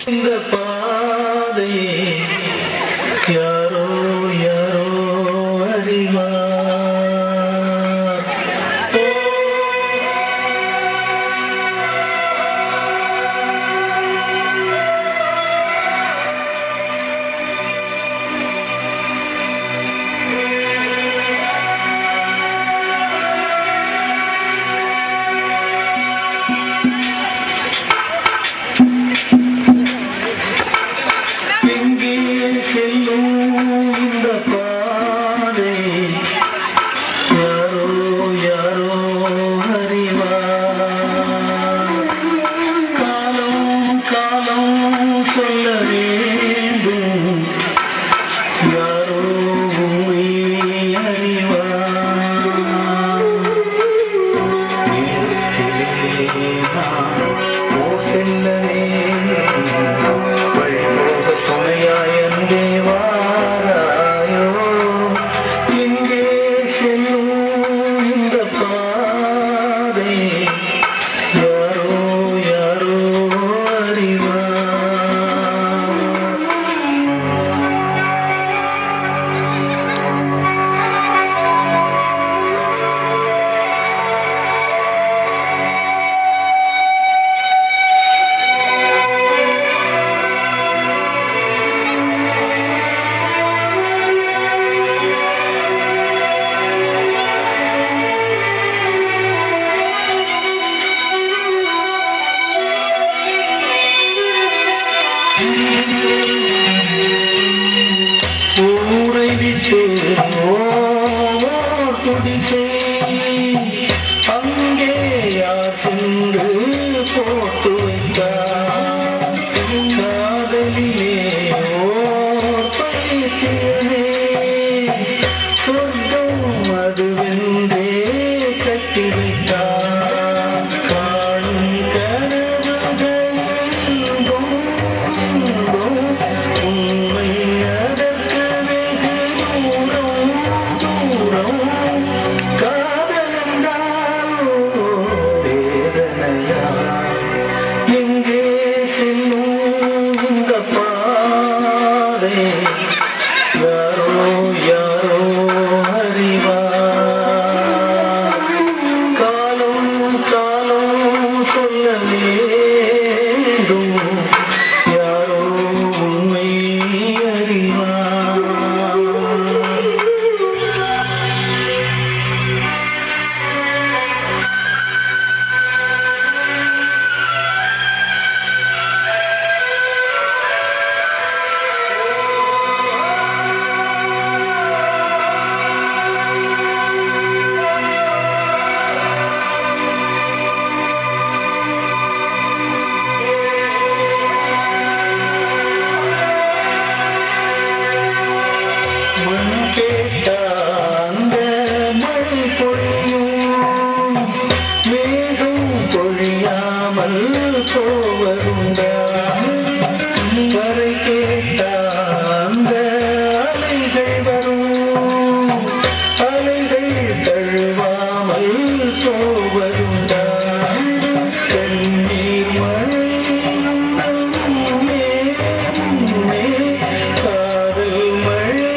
இந்த பாதை யாரோ யாரோ அறிவார். ஊரை விட்டு துடிசை அங்கே யார் சென்று போட்டு வைத்தார். காதலிலே பைத்தியமே சொர்க்கம் அதுவென்றே கட்டி வைத்தார். காணும் கனவுகள் உண்மை அதற்கு வெகு தூரம் தூரம். காதல் என்றால் வேதனையா எங்கே செல்லும் இந்த பாதை யாரோ யாரோ அறிவார். காலம் காலம் சொல்ல வேண்டும் யாரோ உண்மை அறிவார். கேட்டாந்த மழை பொழியும் மேகம் பொழியாமல் போவதுண்டா. கரை கேட்டாந்த அலைகள் வரும் அலைகள் தழுவாமல் போவதுண்டா. கண்ணீர் மழை காதல் மழை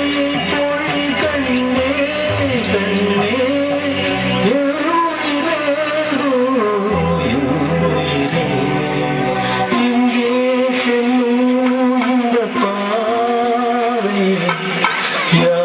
Yeah.